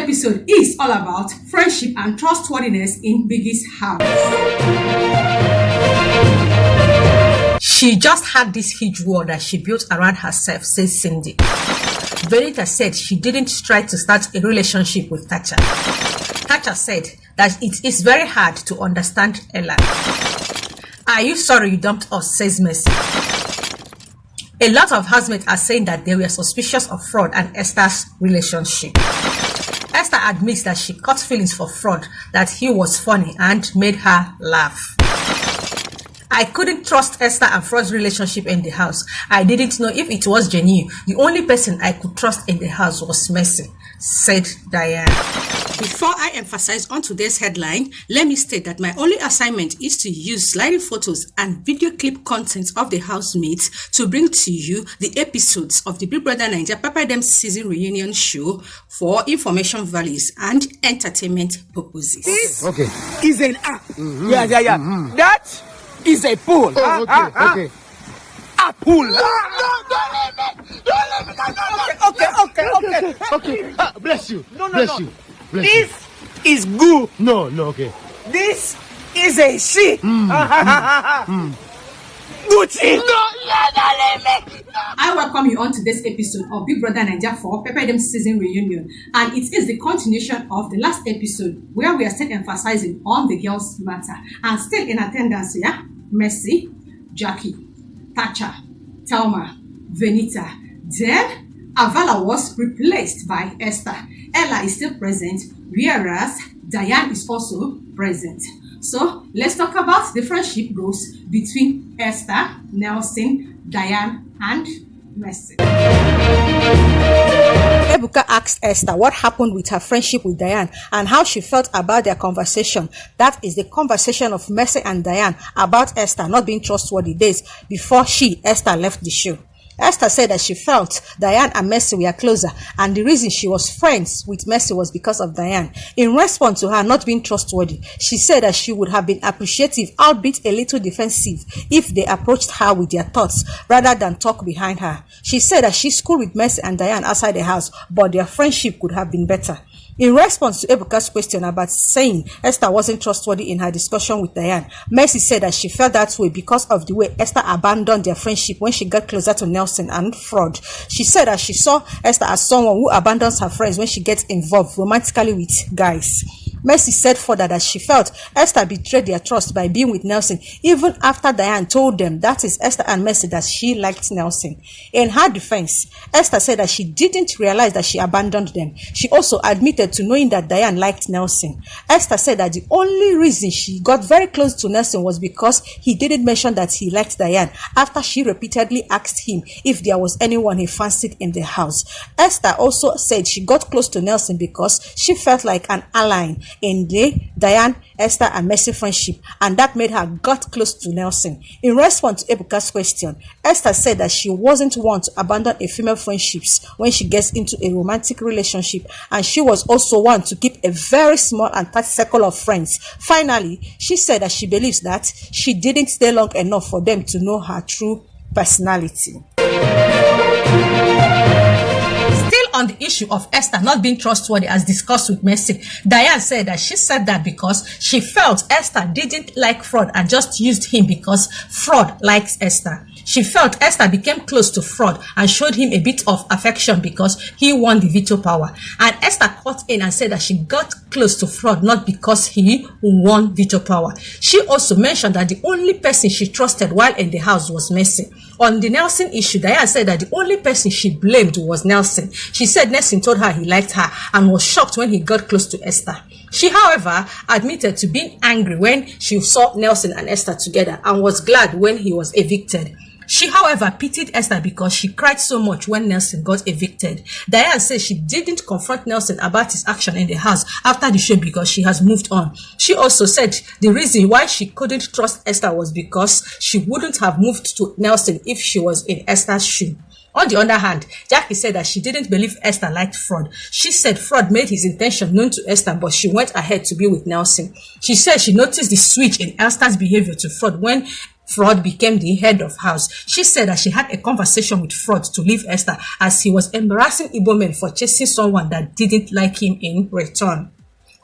episode is all about friendship and trustworthiness in Biggie's house. She just had this huge wall that she built around herself, says Cindy. Benita said she didn't try to start a relationship with Tacha. Tacha said that it is very hard to understand Ella. Are you sorry you dumped us, says Mercy. A lot of housemates are saying that they were suspicious of Frood and Esther's relationship. Esther admits that she caught feelings for Frood, that he was funny and made her laugh. I couldn't trust Esther and Frood's relationship in the house. I didn't know if it was genuine. The only person I could trust in the house was Mercy, said Diane. Before I emphasize on today's headline, let me state that my only assignment is to use sliding photos and video clip content of the housemates to bring to you the episodes of the BBNaija DemSeason reunion show for information values and entertainment purposes. This is an app. Yeah. That is a pool. Okay. A pool. No, don't let me. Okay. Bless you. No. Bless you. This is goo. No, okay. This is a she. Gucci. No, let me. I welcome you on to this episode of BBNaija for DemSeason reunion, and it is the continuation of the last episode where we are still emphasizing on the girls' matter, and still in attendance here, Mercy, Jackie, Tacha, Thelma, Benita. Then Avala was replaced by Esther. Ella is still present, whereas Diane is also present. So let's talk about the friendship goals between Esther, Nelson, Diane, and Mercy. Ebuka asked Esther what happened with her friendship with Diane and how she felt about their conversation. That is the conversation of Mercy and Diane about Esther not being trustworthy days before Esther, left the show. Esther said that she felt Diane and Mercy were closer, and the reason she was friends with Mercy was because of Diane. In response to her not being trustworthy, she said that she would have been appreciative, albeit a little defensive, if they approached her with their thoughts rather than talk behind her. She said that she's cool with Mercy and Diane outside the house, but their friendship could have been better. In response to Ebuka's question about saying Esther wasn't trustworthy in her discussion with Diane, Mercy said that she felt that way because of the way Esther abandoned their friendship when she got closer to Nelson and Frood. She said that she saw Esther as someone who abandons her friends when she gets involved romantically with guys. Mercy said further that she felt Esther betrayed their trust by being with Nelson even after Diane told them, that is Esther and Mercy, that she liked Nelson. In her defense, Esther said that she didn't realize that she abandoned them. She also admitted to knowing that Diane liked Nelson. Esther said that the only reason she got very close to Nelson was because he didn't mention that he liked Diane after she repeatedly asked him if there was anyone he fancied in the house. Esther also said she got close to Nelson because she felt like an ally in the Diane, Esther and Mercy friendship, and that made her got close to Nelson. In response to Ebuka's question, Esther said that she wasn't one to abandon a female friendships when she gets into a romantic relationship, and she was also one to keep a very small and tight circle of friends. Finally, she said that she believes that she didn't stay long enough for them to know her true personality. On the issue of Esther not being trustworthy as discussed with Mercy, Diane said that she said that because she felt Esther didn't like Frood and just used him because Frood likes Esther. She felt Esther became close to Frood and showed him a bit of affection because he won the veto power. And Esther caught in and said that she got close to Frood not because he won veto power. She also mentioned that the only person she trusted while in the house was Mercy. On the Nelson issue, Diane said that the only person she blamed was Nelson. She said Nelson told her he liked her and was shocked when he got close to Esther. She, however, admitted to being angry when she saw Nelson and Esther together and was glad when he was evicted. She, however, pitied Esther because she cried so much when Nelson got evicted. Diane says she didn't confront Nelson about his action in the house after the show because she has moved on. She also said the reason why she couldn't trust Esther was because she wouldn't have moved to Nelson if she was in Esther's shoe. On the other hand, Jackie said that she didn't believe Esther liked Frood. She said Frood made his intention known to Esther, but she went ahead to be with Nelson. She said she noticed the switch in Esther's behavior to Frood when Frood became the head of house. She said that she had a conversation with Frood to leave Esther as he was embarrassing Igbo men for chasing someone that didn't like him in return.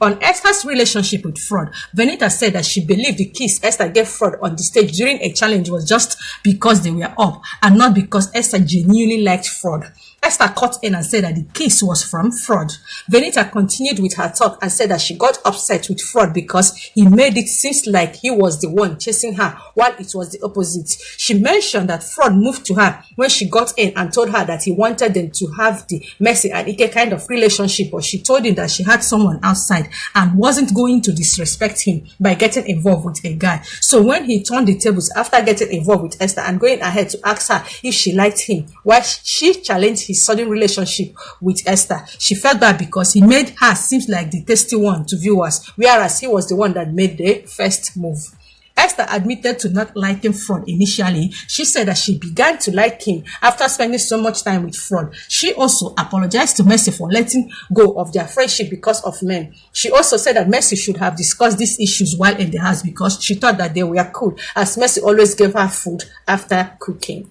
On Esther's relationship with Frood, Venita said that she believed the kiss Esther gave Frood on the stage during a challenge was just because they were up and not because Esther genuinely liked Frood. Esther cut in and said that the kiss was from Frood. Venita continued with her talk and said that she got upset with Frood because he made it seem like he was the one chasing her while it was the opposite. She mentioned that Frood moved to her when she got in and told her that he wanted them to have the Mercy and Ike kind of relationship, but she told him that she had someone outside and wasn't going to disrespect him by getting involved with a guy. So when he turned the tables after getting involved with Esther and going ahead to ask her if she liked him, while she challenged his sudden relationship with Esther, she felt bad because he made her seem like the tasty one to viewers, whereas he was the one that made the first move. Esther admitted to not liking Frood initially. She said that she began to like him after spending so much time with Frood. She also apologized to Mercy for letting go of their friendship because of men. She also said that Mercy should have discussed these issues while in the house because she thought that they were cool, as Mercy always gave her food after cooking.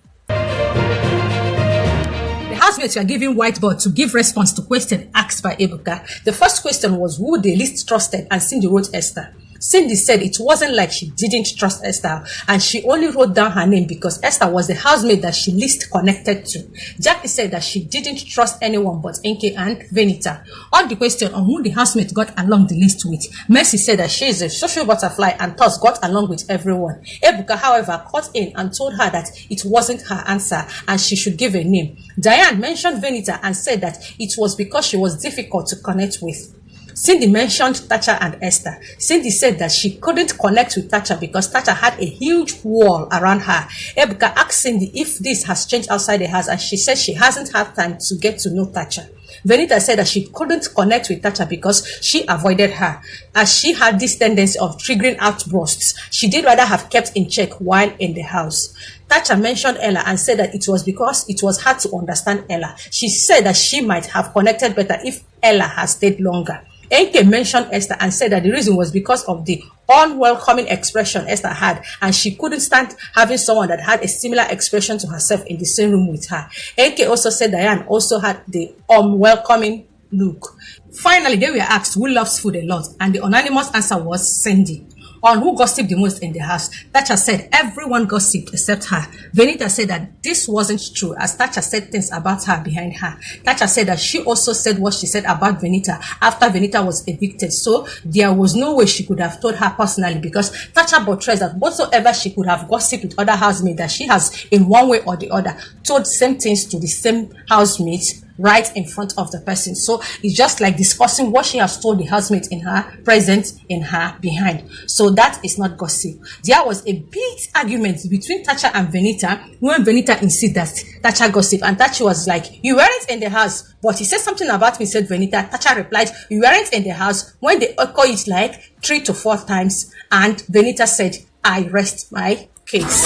Housemates were given whiteboard to give response to question asked by Ebuka. The first question was who they least trusted, and Cindy wrote Esther. Cindy said it wasn't like she didn't trust Esther, and she only wrote down her name because Esther was the housemate that she least connected to. Jackie said that she didn't trust anyone but Enke and Venita. On the question on who the housemate got along the least with, Mercy said that she is a social butterfly and thus got along with everyone. Ebuka, however, cut in and told her that it wasn't her answer and she should give a name. Diane mentioned Venita and said that it was because she was difficult to connect with. Cindy mentioned Tacha and Esther. Cindy said that she couldn't connect with Tacha because Tacha had a huge wall around her. Ebuka asked Cindy if this has changed outside the house, and she said she hasn't had time to get to know Tacha. Venita said that she couldn't connect with Tacha because she avoided her, as she had this tendency of triggering outbursts she did rather have kept in check while in the house. Tacha mentioned Ella and said that it was because it was hard to understand Ella. She said that she might have connected better if Ella had stayed longer. Enke mentioned Esther and said that the reason was because of the unwelcoming expression Esther had, and she couldn't stand having someone that had a similar expression to herself in the same room with her. Enke also said Diane also had the unwelcoming look. Finally, they were asked who loves food a lot, and the anonymous answer was Cindy. On who gossiped the most in the house, Tacha said everyone gossiped except her. Venita said that this wasn't true, as Tacha said things about her behind her. Tacha said that she also said what she said about Venita after Venita was evicted, so there was no way she could have told her personally, because Tacha portrays that whatsoever she could have gossiped with other housemates, that she has in one way or the other told same things to the same housemates right in front of the person. So it's just like discussing what she has told the housemate in her present, in her behind. So that is not gossip. There was a big argument between Tacha and Venita when Venita insisted that Tacha gossip, and Tacha was like, you weren't in the house, but he said something about me, said Venita. Tacha replied, you weren't in the house, when they echo it like 3 to 4 times, and Venita said, I rest my case.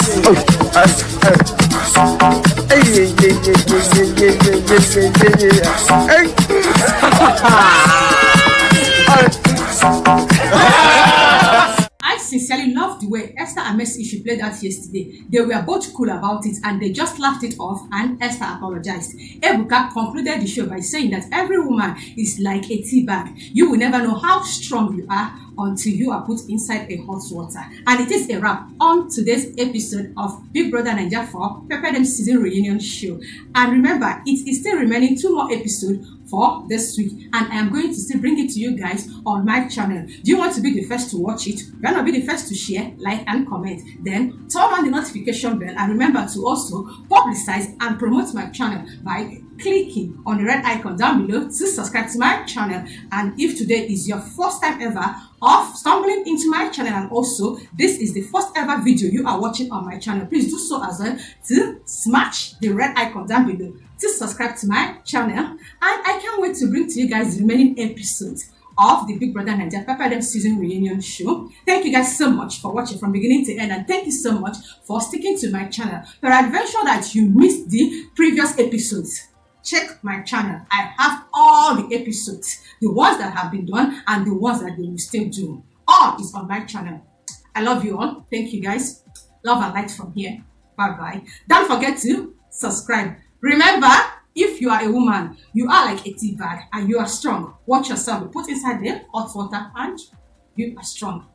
I sincerely loved the way Esther and Mercy issue played out yesterday. They were both cool about it and they just laughed it off, and Esther apologized. Ebuka concluded the show by saying that every woman is like a tea bag. You will never know how strong you are until you are put inside a hot water. And it is a wrap on today's episode of BBNaija for DemSeason reunion show. And remember, it is still remaining 2 more episodes for this week, and I am going to still bring it to you guys on my channel. Do you want to be the first to watch it? You want to be the first to share, like, and comment? Then turn on the notification bell, and remember to also publicize and promote my channel by clicking on the red icon down below to subscribe to my channel. And if today is your first time ever of stumbling into my channel, and also this is the first ever video you are watching on my channel, please do so as well to smash the red icon down below to subscribe to my channel. And I can't wait to bring to you guys the remaining episodes of the BBNaija DemSeason reunion show. Thank you guys so much for watching from beginning to end, and thank you so much for sticking to my channel. But I'd venture that you missed the previous episodes. Check my channel. I have all the episodes, the ones that have been done and the ones that they will still do. All is on my channel. I love you all. Thank you guys. love and light from here. Bye-bye. Don't forget to subscribe. Remember, if you are a woman, you are like a tea bag and you are strong. Watch yourself. Put inside the hot water and you are strong.